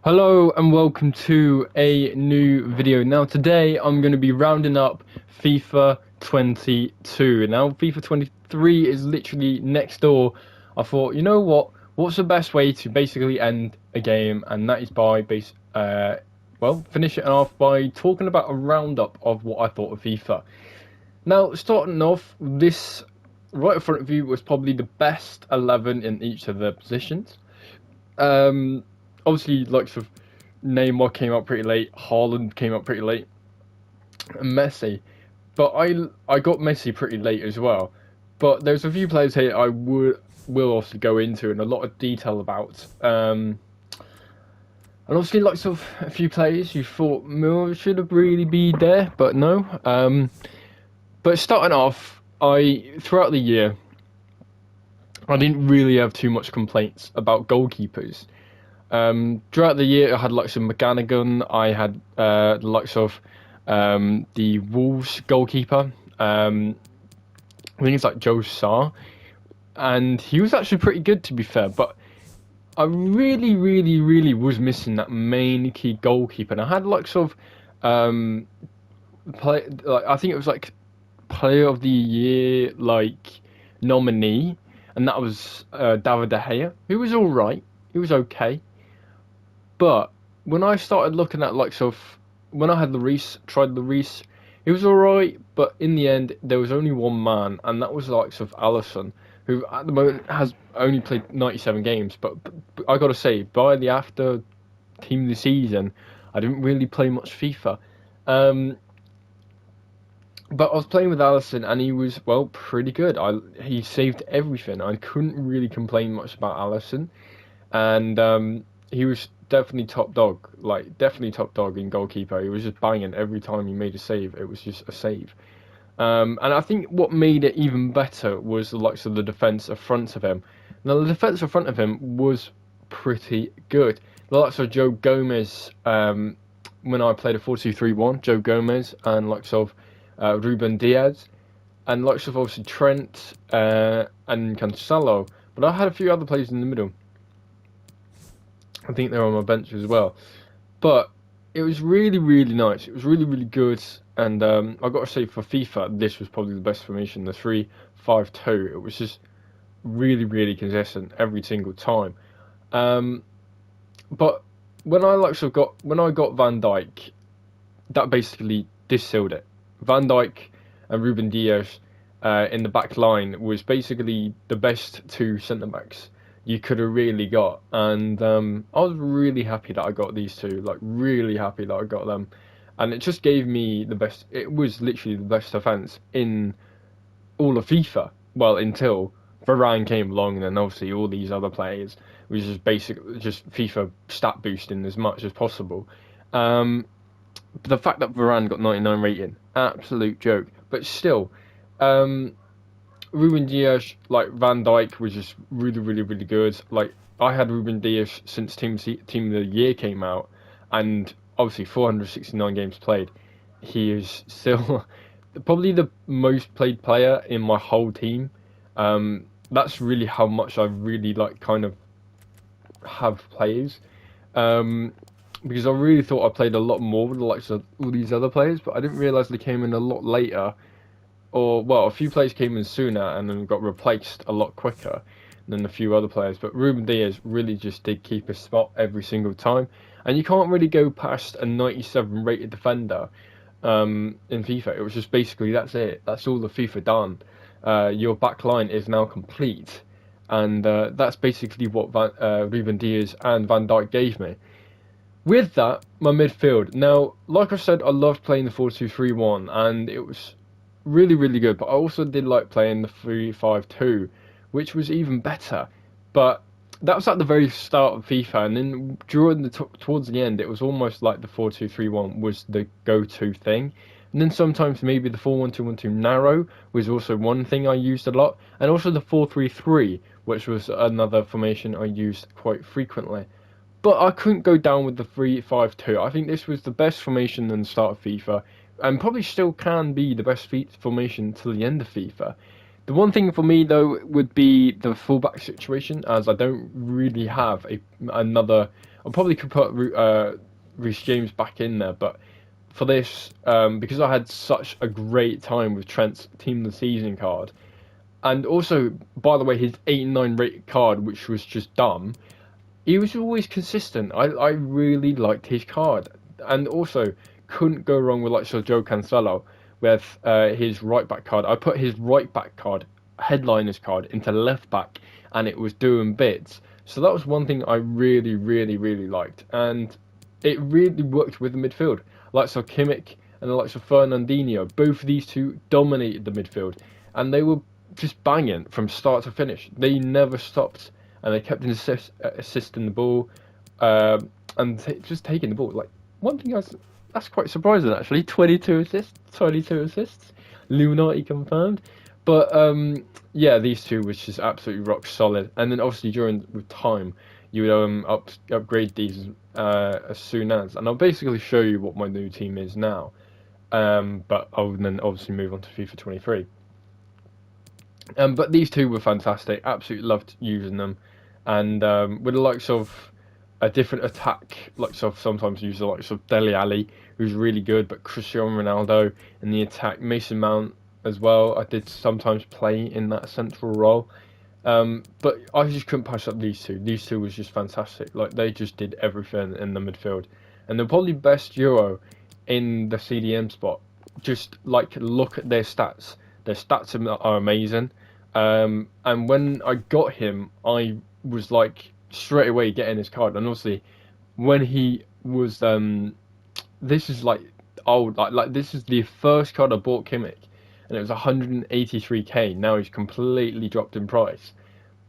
Hello and welcome to a new video. Now today I'm going to be rounding up FIFA 22. Now FIFA 23 is literally next door. I thought, you know what? What's the best way to basically end a game? And that is by finish it off by talking about a roundup of what I thought of FIFA. Now starting off, this right in front of you was probably the best 11 in each of the positions. Obviously, like sort of Neymar came out pretty late, Haaland came out pretty late, and Messi. But I got Messi pretty late as well. But there's a few players here will also go into in a lot of detail about. And obviously, like sort of a few players you thought should have really been there, but no. But starting off, throughout the year, I didn't really have too much complaints about goalkeepers. Throughout the year, I had likes of McGanagan. I had the likes of the Wolves goalkeeper. I think it's like Joe Sarr, and he was actually pretty good, to be fair. But I really was missing that main key goalkeeper. And I had like sort of I think it was like Player of the Year nominee, and that was David De Gea, who was all right. He was okay. But when I started looking at when I had tried Lloris, it was alright, but in the end there was only one man, and that was Alisson, who at the moment has only played 97 games. But I gotta say, by the after team of the season, I didn't really play much FIFA. But I was playing with Alisson, and he was pretty good. He saved everything. I couldn't really complain much about Alisson, and he was definitely top dog, definitely top dog in goalkeeper. He was just banging every time he made a save. It was just a save. And I think what made it even better was the likes of the defence in front of him. Now, the defence in front of him was pretty good. The likes of Joe Gomez, when I played a 4-2-3-1, Joe Gomez and Ruben Diaz, and obviously Trent and Cancelo. But I had a few other players in the middle. I think they're on my bench as well. But it was really nice. It was really good. And I've got to say, for FIFA, this was probably the best formation. The 3-5-2. It was just really consistent every single time. But when I got Van Dijk, that basically sealed it. Van Dijk and Ruben Diaz in the back line was basically the best two centre backs you could have really got, and I was really happy that I got these two, really happy that I got them, and it just gave me the best. It was literally the best defence in all of FIFA, until Varane came along, and then obviously all these other players was just FIFA stat boosting as much as possible. But the fact that Varane got 99 rating, absolute joke, but still, Ruben Diaz, Van Dijk was just really good. I had Ruben Diaz since Team of the Year came out, and obviously 469 games played. He is still probably the most played player in my whole team. That's really how much I really have players. Because I really thought I played a lot more with the likes of all these other players, but I didn't realise they came in a lot later. A few players came in sooner and then got replaced a lot quicker than a few other players. But Ruben Diaz really just did keep his spot every single time. And you can't really go past a 97 rated defender in FIFA. It was just basically, that's it. That's all the FIFA done. Your back line is now complete. And that's basically what Ruben Diaz and Van Dijk gave me. With that, my midfield. Now, like I said, I loved playing the 4-2-3-1, and it was really good. But I also did like playing the 3-5-2, which was even better. But that was at the very start of FIFA, and then towards the end, it was almost like the 4-2-3-1 was the go-to thing. And then sometimes maybe the 4-1-2-1-2 narrow was also one thing I used a lot, and also the 4-3-3, which was another formation I used quite frequently. But I couldn't go down with the 3-5-2. I think this was the best formation in the start of FIFA, and probably still can be the best formation till the end of FIFA. The one thing for me, though, would be the fullback situation, as I don't really have another I probably could put Reece James back in there, but for this, because I had such a great time with Trent's Team of the Season card, and also, by the way, his 89 rated card, which was just dumb, he was always consistent. I really liked his card, and also couldn't go wrong with like Sir Joe Cancelo with his right back card. I put his right back card, headliner's card, into left back, and it was doing bits. So that was one thing I really, really, really liked, and it really worked with the midfield. Like so Kimmich and the likes of Fernandinho, both of these two dominated the midfield, and they were just banging from start to finish. They never stopped, and they kept assisting the ball, and just taking the ball. Like one thing that's quite surprising actually. 22 assists, 22 assists. Illuminati confirmed. But yeah, these two was just absolutely rock solid. And then obviously with time, you would upgrade these as soon as. And I'll basically show you what my new team is now. But I'll then obviously move on to FIFA 23. But these two were fantastic. Absolutely loved using them. And with the likes of a different attack, like of sometimes use the likes of Dele Alli, who's really good, but Cristiano Ronaldo in the attack, Mason Mount as well. I did sometimes play in that central role, but I just couldn't pass up these two. These two was just fantastic. Like they just did everything in the midfield, and they're probably best duo in the CDM spot. Just like look at their stats. Their stats are amazing. And when I got him, I was like straight away getting his card. And obviously, when he was, this is like old, like this is the first card I bought Kimmich, and it was 183k. Now he's completely dropped in price,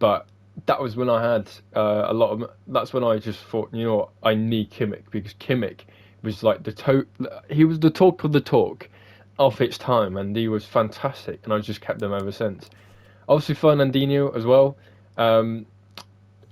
but that was when I had a lot of. That's when I just thought, you know what, I need Kimmich, because Kimmich was like he was the talk of the talk of its time, and he was fantastic, and I just kept them ever since. Obviously Fernandinho as well.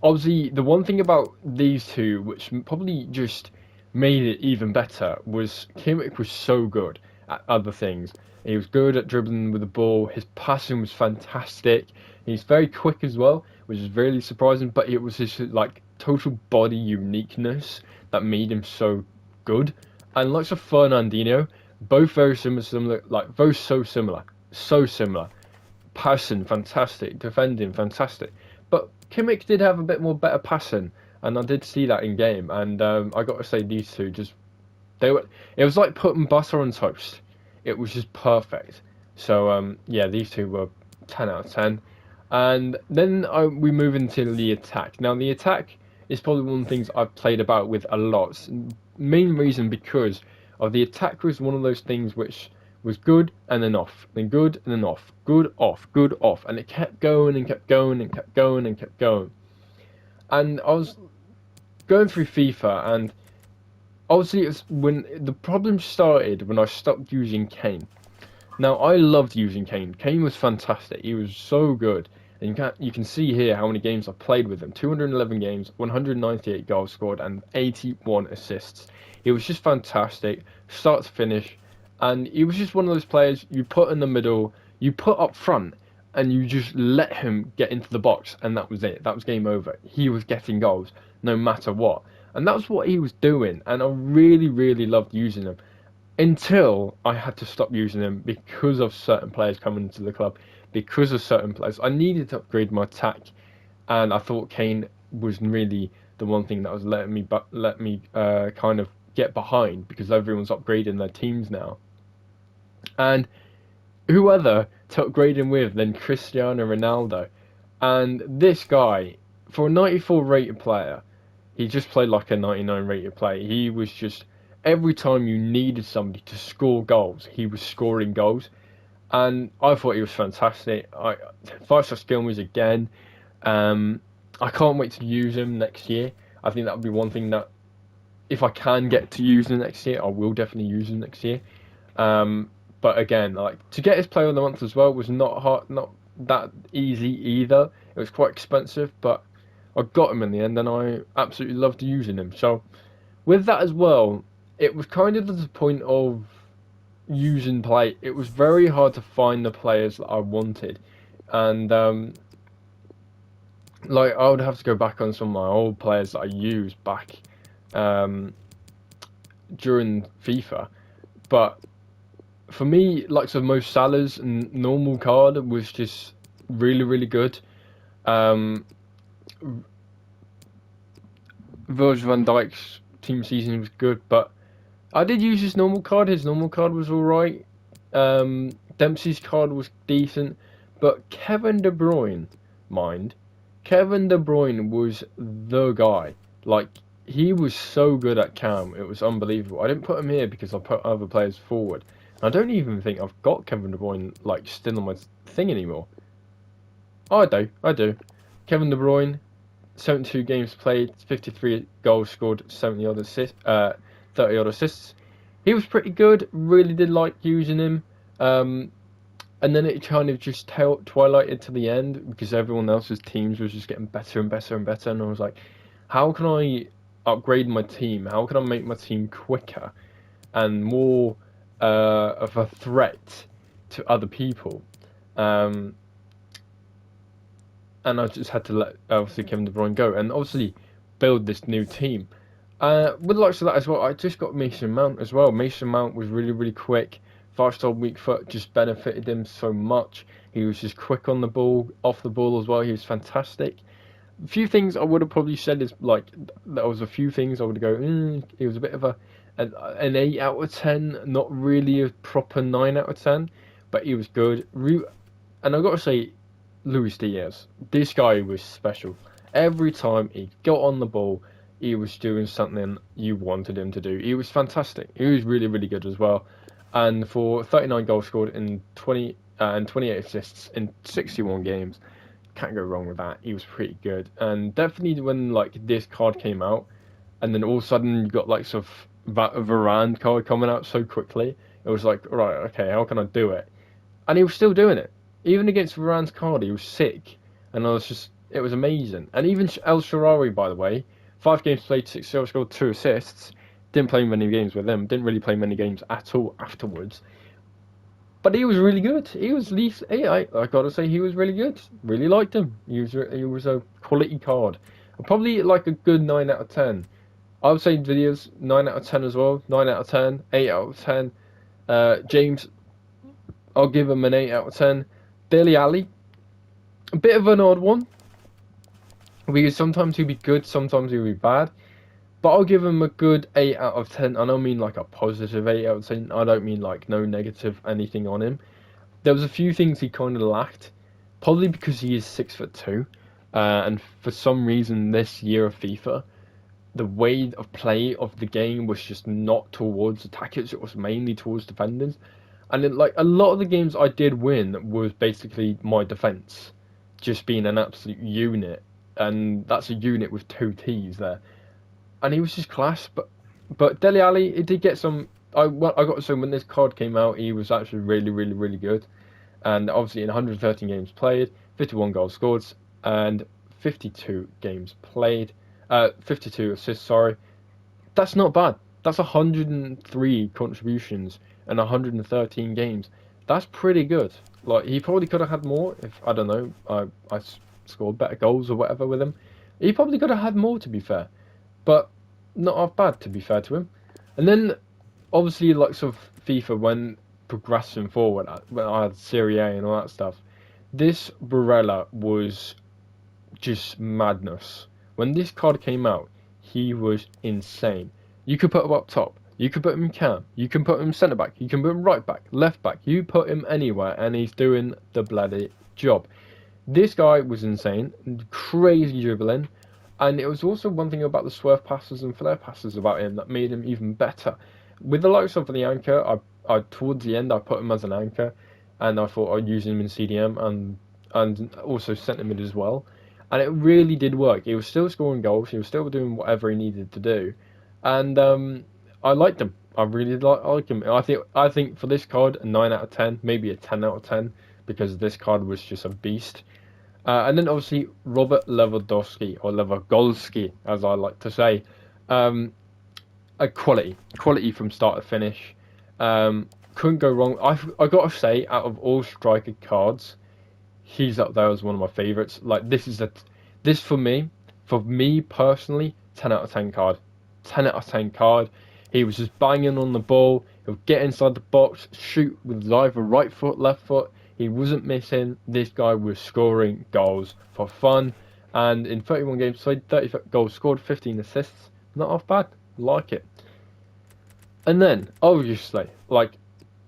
Obviously the one thing about these two, which probably just made it even better, was Kimmich was so good at other things. He was good at dribbling with the ball. His passing was fantastic. He's very quick as well, which is really surprising. But it was his like total body uniqueness that made him so good. And like of Fernandinho, both very similar, like both so similar. Passing fantastic, defending fantastic. But Kimmich did have a bit more better passing, and I did see that in game. And I got to say, these two it was like putting butter on toast. It was just perfect. So yeah, these two were 10 out of 10. And then we move into the attack. Now the attack is probably one of the things I've played about with a lot. Main reason because of the attack was one of those things which was good and then off, then good and then off, good off, and it kept going and kept going and kept going and kept going. And I was going through FIFA, and obviously it's when the problem started when I stopped using Kane. Now I loved using Kane. Kane was fantastic. He was so good. And you can see here how many games I played with him. 211 games, 198 goals scored, and 81 assists. He was just fantastic, start to finish. And he was just one of those players you put in the middle, you put up front, and you just let him get into the box, and that was it. That was game over. He was getting goals no matter what. And that was what he was doing, and I really, really loved using him. Until I had to stop using him because of certain players coming into the club, because of certain players. I needed to upgrade my attack, and I thought Kane was really the one thing that was letting me kind of get behind, because everyone's upgrading their teams now. And who other to upgrade him with than Cristiano Ronaldo? And this guy, for a 94 rated player, he just played like a 99 rated player. He was just, every time you needed somebody to score goals, he was scoring goals. And I thought he was fantastic. 5-star skill moves again. I can't wait to use him next year. I think that would be one thing that, if I can get to use him next year, I will definitely use him next year. But again, like to get his player of the month as well was not hard, not that easy either. It was quite expensive, but I got him in the end, and I absolutely loved using him. So with that as well, it was kind of to the point of using play. It was very hard to find the players that I wanted, and like I would have to go back on some of my old players that I used back um, during FIFA. But for me, like so Mo Salah's normal card was just really really good. Um, Virgil van Dijk's team season was good, but I did use his normal card. His normal card was alright. Dempsey's card was decent, but Kevin De Bruyne, mind, Kevin De Bruyne was the guy. Like he was so good at cam, it was unbelievable. I didn't put him here because I put other players forward. I don't even think I've got Kevin De Bruyne like still on my thing anymore. Oh, I do. Kevin De Bruyne, 72 games played, 53 goals scored, 30 odd assists. He was pretty good. Really did like using him. Um, and then it kind of just twilighted to the end because everyone else's teams was just getting better and better and better. And I was like, how can I upgrade my team? How can I make my team quicker and more of a threat to other people? Um, and I just had to let obviously Kevin De Bruyne go and obviously build this new team. With the likes of that as well, I just got Mason Mount as well. Mason Mount was really, really quick. 5-star weak foot just benefited him so much. He was just quick on the ball, off the ball as well. He was fantastic. A few things I would have probably said is like there was a few things I would go. He was a bit of an 8 out of 10, not really a proper 9 out of 10, but he was good. And I got to say, Luis Diaz, this guy was special. Every time he got on the ball, he was doing something you wanted him to do. He was fantastic. He was really, really good as well. And for 39 goals scored in 20 and 28 assists in 61 games, can't go wrong with that. He was pretty good. And definitely when like this card came out, and then all of a sudden you got like sort of that Varane card coming out so quickly, it was like, right, okay, how can I do it? And he was still doing it. Even against Varane's card, he was sick. And it was amazing. And even El Shaarawy, by the way, 5 games played, 6 goals scored, 2 assists. Didn't play many games with him. Didn't really play many games at all afterwards. But he was really good. He was least. I gotta say he was really good. Really liked him. He was a quality card. Probably like a good 9 out of 10. I would say Diaz 9 out of 10 as well. 9 out of 10. 8 out of 10. James, I'll give him an 8 out of 10. Dele Alli, a bit of an odd one. Because sometimes he'll be good, sometimes he'll be bad. But I'll give him a good 8 out of 10. I don't mean like a positive 8 out of 10. I don't mean like no negative anything on him. There was a few things he kind of lacked. Probably because he is 6'2". And for some reason this year of FIFA, the way of play of the game was just not towards attackers. It was mainly towards defenders. And like a lot of the games I did win was basically my defence just being an absolute unit. And that's a unit with 2 T's there. And he was just class. But Dele Alli, he did get some. I got to say when this card came out, he was actually really, really, really good. And obviously in 113 games played, 51 goals scored, and 52 games played, 52 assists. Sorry, that's not bad. That's 103 contributions and 113 games. That's pretty good. Like he probably could have had more if I don't know. I scored better goals or whatever with him. He probably could have had more to be fair. But not half bad, to be fair to him. And then, obviously, like sort of FIFA, when progressing forward, when I had Serie A and all that stuff, this Barella was just madness. When this card came out, he was insane. You could put him up top. You could put him in cam. You can put him centre back. You can put him right back, left back. You put him anywhere, and he's doing the bloody job. This guy was insane, crazy dribbling. And it was also one thing about the swerve passes and flare passes about him that made him even better. With the likes of the anchor, I towards the end I put him as an anchor, and I thought I'd use him in CDM and also centre mid as well. And it really did work. He was still scoring goals. He was still doing whatever he needed to do, and I liked him. I really like him. I think for this card, a 9 out of 10, maybe a 10 out of 10, because this card was just a beast. And then obviously Robert Lewandowski, or Lewandowski, as I like to say, a quality from start to finish. Couldn't go wrong. I got to say, out of all striker cards, he's up there as one of my favourites. Like this is This for me personally, 10 out of 10 card. 10 out of 10 card. He was just banging on the ball. He'll get inside the box, shoot with either right foot, left foot. He wasn't missing. This guy was scoring goals for fun. And in 31 games played, 30 goals scored, 15 assists. Not half bad. Like it. And then, obviously, like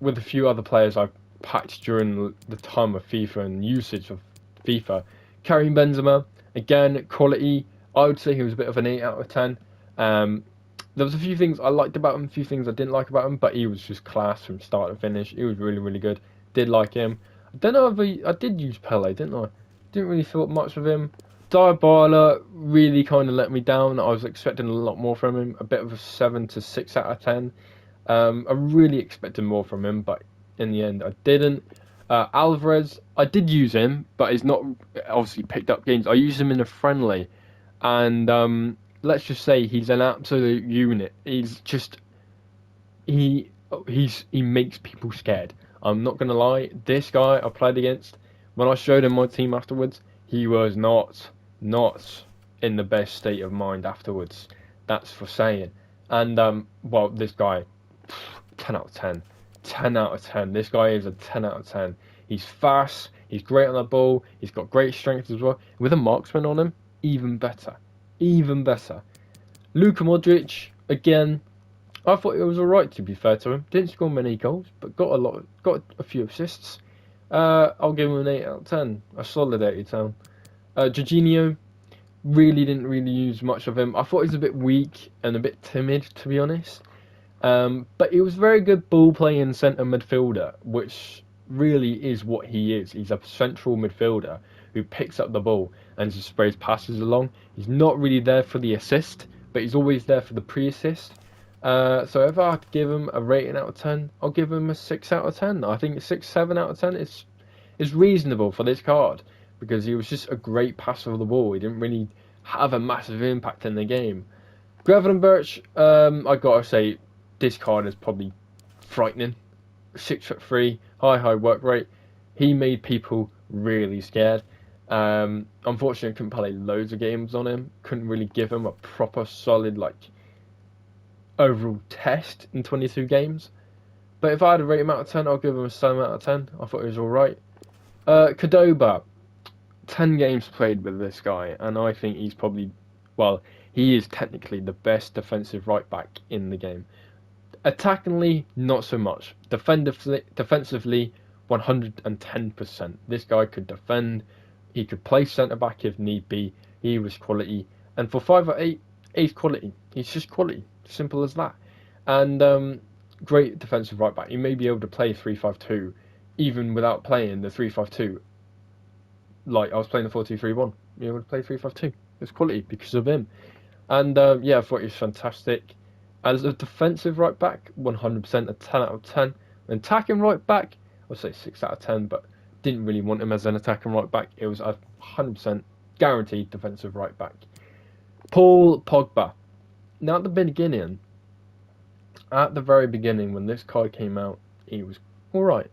with a few other players I've packed during the time of FIFA and usage of FIFA, Karim Benzema, again, quality. I would say he was a bit of an 8 out of 10. There was a few things I liked about him, a few things I didn't like about him, but he was just class from start to finish. He was really, really good. Did like him. I don't know if I did use Pele, didn't I? Didn't really thought much of him. Dybala really kind of let me down. I was expecting a lot more from him. A bit of a 7 to 6 out of 10. I really expected more from him, but in the end I didn't. Alvarez, I did use him, but he's not obviously picked up games. I used him in a friendly, and let's just say he's an absolute unit. He's just he makes people scared. I'm not gonna lie. This guy I played against, when I showed him my team afterwards, he was not in the best state of mind afterwards. That's for saying. And well, this guy, 10 out of 10. 10 out of 10. This guy is a 10 out of 10. He's fast. He's great on the ball. He's got great strength as well. With a marksman on him, even better. Even better. Luka Modric, again, I thought it was alright, to be fair to him. Didn't score many goals, but got a few assists. I'll give him an 8 out of 10. A solid 8 out of 10. Jorginho, didn't really use much of him. I thought he was a bit weak and a bit timid, to be honest. But he was very good ball playing centre midfielder, which really is what he is. He's a central midfielder who picks up the ball and just sprays passes along. He's not really there for the assist, but he's always there for the pre-assist. So if I had to give him a rating out of 10, I'll give him a 6 out of 10. I think 6, 7 out of 10 is reasonable for this card, because he was just a great passer of the ball. He didn't really have a massive impact in the game. Gravenberch, I gotta say, this card is probably frightening. 6'3", high work rate. He made people really scared. Unfortunately, I couldn't play loads of games on him. Couldn't really give him a proper solid overall test in 22 games. But if I had to rate him out of 10, I'll give him a 7 out of 10. I thought he was alright. Cordoba, 10 games played with this guy, and I think he's probably, well, he is technically the best defensive right back in the game. Attackingly, not so much. Defensively, 110%. This guy could defend. He could play centre back if need be. He was quality. And for 5'8", he's quality. He's just quality. Simple as that. And great defensive right back. He may be able to play 3-5-2 even without playing the 3-5-2. Like, I was playing the 4-2-3-1. You able to play 3-5-2. It's quality because of him. And yeah, I thought he was fantastic. As a defensive right back, 100% a 10 out of 10. An attacking right back, I would say 6 out of 10, but didn't really want him as an attacking right back. It was a 100% guaranteed defensive right back. Paul Pogba. Now at the very beginning, when this card came out, he was alright.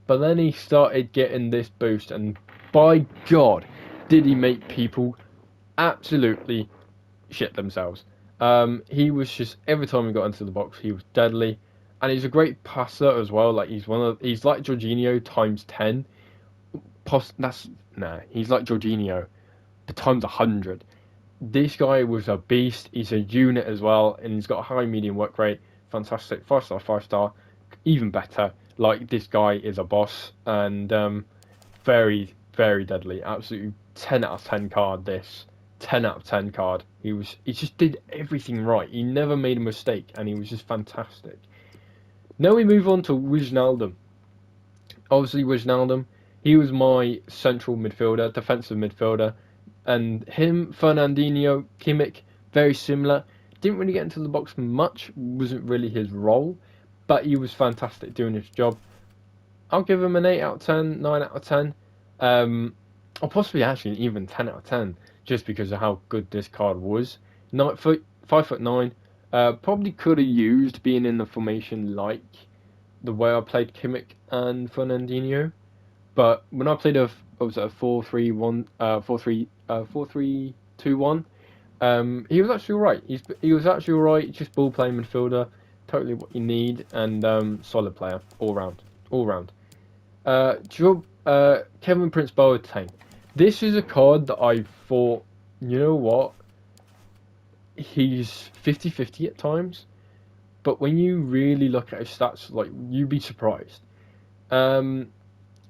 But then he started getting this boost, and by God, did he make people absolutely shit themselves. He was just, every time he got into the box, he was deadly, and he's a great passer as well. Like, he's like Jorginho times 10. He's like Jorginho, but times 100. This guy was a beast. He's a unit as well, and he's got a high medium work rate. Fantastic, 5-star, 5-star, even better. Like, this guy is a boss, and very, very deadly. Absolutely 10 out of 10 card. This 10 out of 10 card. He just did everything right. He never made a mistake, and he was just fantastic. Now we move on to Wijnaldum. Obviously, Wijnaldum, he was my central midfielder, defensive midfielder, and him, Fernandinho, Kimmich, very similar. Didn't really get into the box much, wasn't really his role, but he was fantastic doing his job. I'll give him an 8 out of 10, 9 out of 10, or possibly actually even 10 out of 10, just because of how good this card was. 5'9", probably could have used being in the formation like the way I played Kimmich and Fernandinho. But when I played what was it, a 4-3-1, 4-3-2-1, he was actually alright. He was actually alright. Just ball playing midfielder, totally what you need, and solid player all round, all round. Kevin Prince Boateng. This is a card that I thought, you know what, he's 50-50 at times, but when you really look at his stats, like, you'd be surprised. In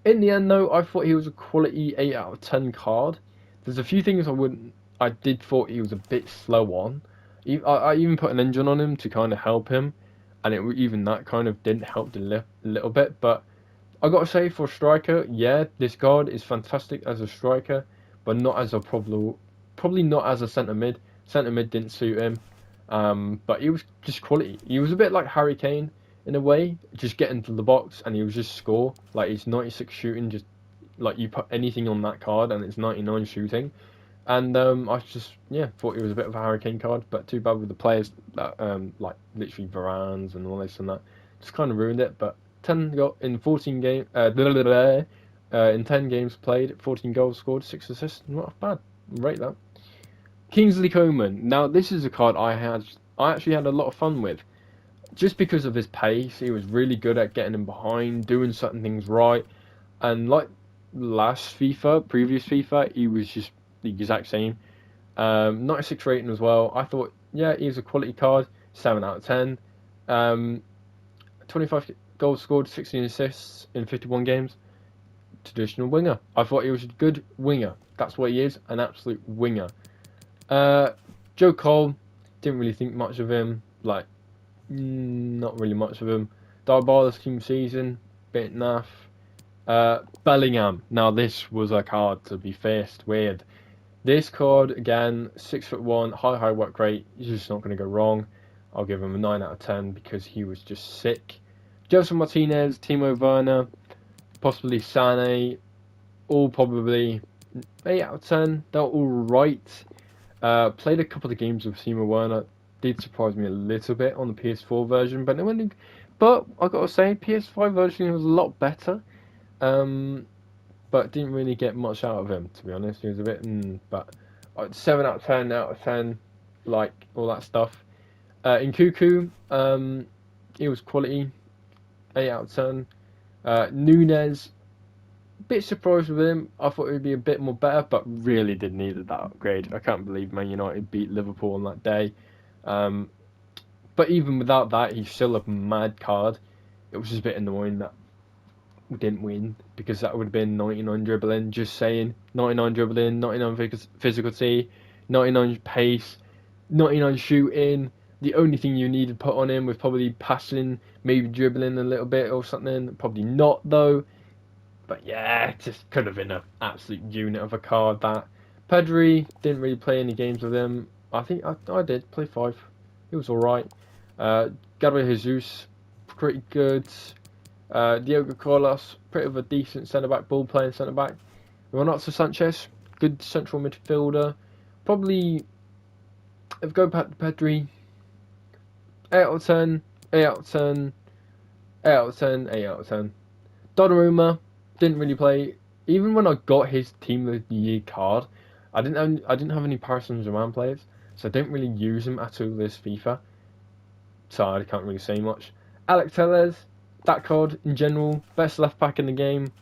the end, though, I thought he was a quality 8 out of 10 card. There's a few things I did thought he was a bit slow on. I even put an engine on him to kind of help him, and even that kind of didn't help a little bit. But I gotta say, for a striker, yeah, this card is fantastic as a striker, but not as a probably not as a centre mid. Centre mid didn't suit him, but he was just quality. He was a bit like Harry Kane in a way, just get into the box and he was just score. Like, he's 96 shooting, just like you put anything on that card and it's 99 shooting. And I just, yeah, thought it was a bit of a Harry Kane card, but too bad with the players that like literally Varans and all this and that, just kind of ruined it. But 10 got in 14 game, in 10 games played, 14 goals scored, 6 assists. Not bad. Rate that. Kingsley Coleman. Now this is a card I actually had a lot of fun with, just because of his pace. He was really good at getting him behind, doing certain things right, and like previous FIFA, he was just the exact same. 96 rating as well. I thought, yeah, he was a quality card. 7 out of 10. 25 goals scored, 16 assists in 51 games. Traditional winger. I thought he was a good winger. That's what he is, an absolute winger. Joe Cole, didn't really think much of him. Like, not really much of him. Dybal's team season, bit naff. Bellingham. Now this was a card to be faced with. This card, again, 6'1", high work rate. He's just not going to go wrong. I'll give him a 9 out of 10 because he was just sick. Joseph Martinez, Timo Werner, possibly Sané, all probably 8 out of 10. They're all right. Played a couple of games with Timo Werner. Did surprise me a little bit on the PS4 version, but I gotta say, PS5 version was a lot better. But didn't really get much out of him, to be honest. He was a bit, but 7 out of 10, like all that stuff. In Cuckoo, he was quality, 8 out of 10. Nunez, bit surprised with him. I thought it would be a bit more better, but really did need that upgrade. I can't believe Man United beat Liverpool on that day. But even without that, he's still a mad card. It was just a bit annoying that we didn't win, because that would have been 99 dribbling. Just saying, 99 dribbling, 99 physicality, 99 pace, 99 shooting. The only thing you needed to put on him was probably passing, maybe dribbling a little bit or something. Probably not though. But yeah, it just could have been an absolute unit of a card. That Pedri, didn't really play any games with him. I think I did play 5. He was alright. Gabriel Jesus, pretty good. Diogo Carlos, pretty of a decent centre-back, ball-playing centre-back. Renato Sanchez, good central midfielder. Probably, if we go back to Pedri, 8 out of 10, 8 out of 10, 8 out of 10, 8 out of 10. Donnarumma, didn't really play. Even when I got his Team of the Year card, I didn't have any Paris Saint-Germain players, so I didn't really use him at all this FIFA. So I can't really say much. Alex Telles, that card in general, best left back in the game.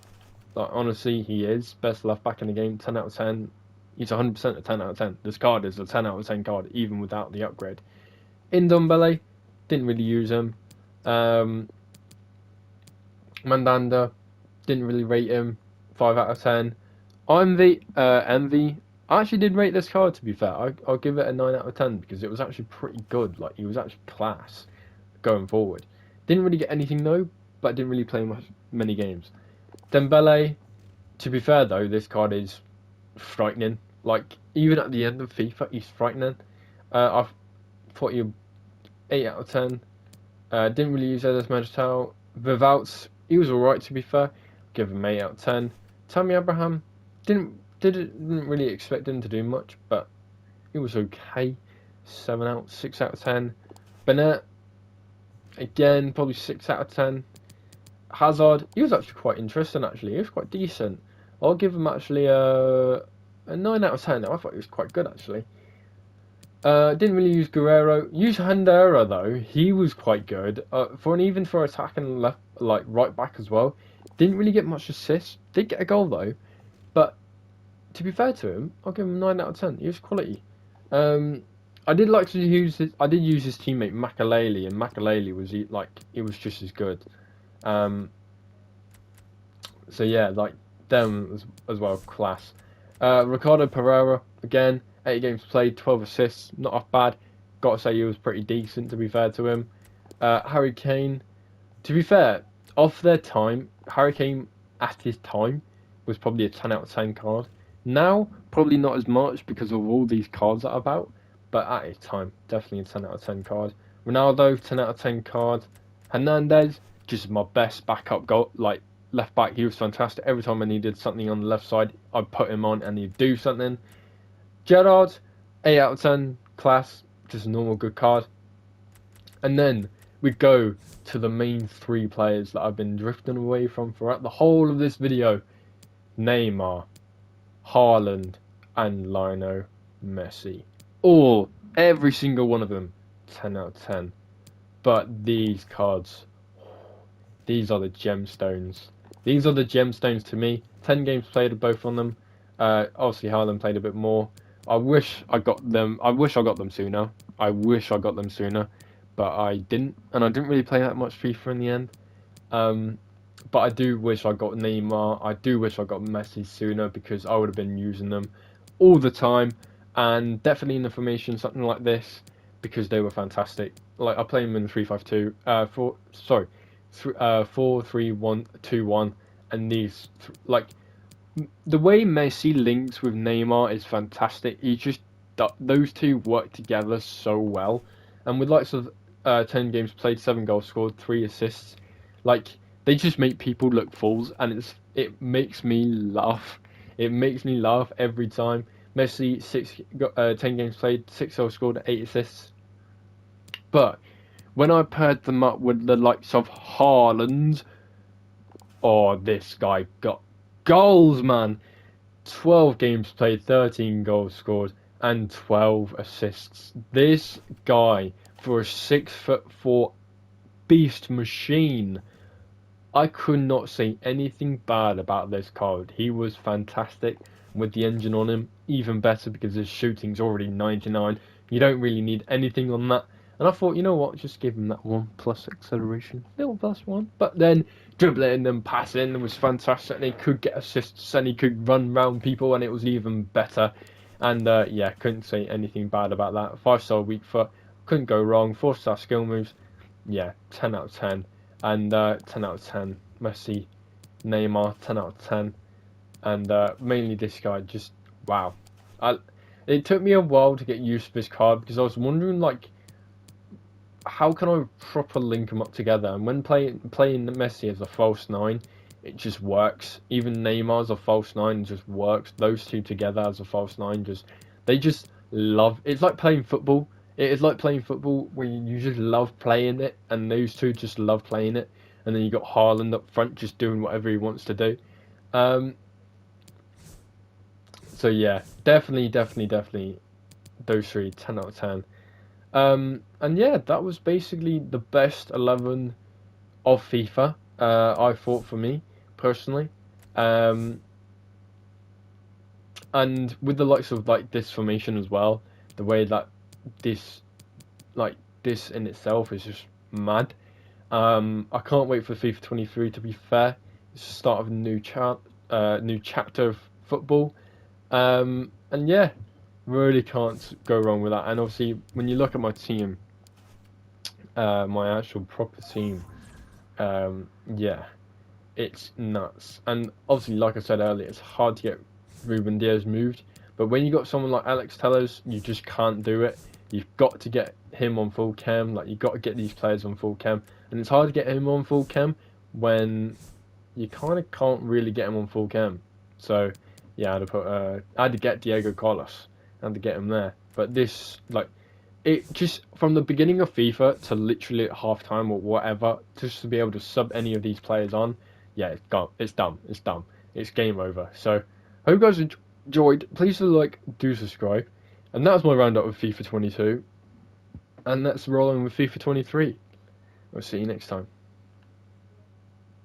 Like, honestly, he is best left back in the game. 10 out of 10. He's 100% a 10 out of 10. This card is a 10 out of 10 card, even without the upgrade. Ndombele, didn't really use him. Mandanda, didn't really rate him. 5 out of 10. Envy. I actually did rate this card, to be fair. I'll give it a 9 out of 10 because it was actually pretty good. Like, he was actually class going forward. Didn't really get anything though, but didn't really play many games. Dembele, to be fair though, this card is frightening. Like, even at the end of FIFA, he's frightening. I thought he 8 out of 10. Didn't really use Eder's Magital. Without, he was alright, to be fair. Give him 8 out of 10. Tammy Abraham, didn't really expect him to do much, but he was okay. 6 out of 10. Bennett, again, probably 6 out of 10. Hazard, he was actually quite interesting. Actually, he was quite decent. I'll give him actually a 9 out of 10. I thought he was quite good actually. Didn't really use Guerrero. Used Hernandez though. He was quite good. Even for attacking left, like right back as well. Didn't really get much assists. Did get a goal though. But to be fair to him, I'll give him 9 out of 10. He was quality. I did like to use his. I did use his teammate Makaleli, and Makaleli was he was just as good. So yeah, like them as well, class. Ricardo Pereira again. 8 games played, 12 assists, not off bad. Got to say he was pretty decent, to be fair to him. Harry Kane, to be fair, of their time, Harry Kane at his time was probably a 10 out of 10 card. Now, probably not as much because of all these cards that are about, but at his time, definitely a 10 out of 10 card. Ronaldo, 10 out of 10 card. Hernandez, just my best backup goal, like left back. He was fantastic. Every time I needed something on the left side, I'd put him on and he'd do something. Gerrard, 8 out of 10, class, just a normal good card. And then we go to the main 3 players that I've been drifting away from throughout the whole of this video. Neymar, Haaland, and Lionel Messi. Every single one of them, 10 out of 10. But these cards, these are the gemstones. These are the gemstones to me. 10 games played of both of them. Obviously Haaland played a bit more. I wish I got them sooner. But I didn't, and I didn't really play that much FIFA in the end. But I do wish I got Neymar. I do wish I got Messi sooner because I would have been using them all the time, and definitely in the formation something like this because they were fantastic. Like I play them in 3-5-2, 4-3-1-2-1, and these like. The way Messi links with Neymar is fantastic. Those two work together so well, and with lots of 10 games played, 7 goals scored, 3 assists, like they just make people look fools, and it makes me laugh. It makes me laugh every time. Messi 10 games played, 6 goals scored, 8 assists. But when I paired them up with the likes of Haaland, this guy got goals, man. 12 games played, 13 goals scored, and 12 assists. This guy, for a 6'4" beast machine, I could not say anything bad about this card. He was fantastic. With the engine on him, even better because his shooting's already 99. You don't really need anything on that. And I thought, you know what, just give him that 1 plus acceleration. Little +1. But then dribbling and passing was fantastic. And he could get assists and he could run round people and it was even better. And yeah, couldn't say anything bad about that. 5-star weak foot, couldn't go wrong. 4-star skill moves, yeah, 10 out of 10. And 10 out of 10. Messi, Neymar, 10 out of 10. And mainly this guy, just wow. It took me a while to get used to this card because I was wondering like, how can I proper link them up together? And when playing Messi as a false 9, it just works. Even Neymar as a false 9 just works. Those two together as a false 9 they just love. It's like playing football. It is like playing football where you just love playing it, and those two just love playing it. And then you got Haaland up front just doing whatever he wants to do. So yeah, definitely those 3, 10 out of 10. And yeah, that was basically the best 11 of FIFA, I thought, for me, personally. And with the likes of like this formation as well, the way that this in itself is just mad. I can't wait for FIFA 23, to be fair. It's the start of a new chapter of football. And yeah, really can't go wrong with that. And obviously, when you look at my team, my actual proper team, yeah, it's nuts. And obviously, like I said earlier, it's hard to get Ruben Diaz moved. But when you got someone like Alex Telles, you just can't do it. You've got to get him on full chem. Like, you've got to get these players on full chem. And it's hard to get him on full chem when you kind of can't really get him on full chem. So yeah, I had to get Diego Carlos. I had to get him there. But this, like, it just from the beginning of FIFA to literally at halftime or whatever, just to be able to sub any of these players on, yeah, it's gone. It's done. It's done. It's game over. So, hope you guys enjoyed. Please do subscribe, and that was my roundup of FIFA 22, and let's roll on with FIFA 23. I'll see you next time.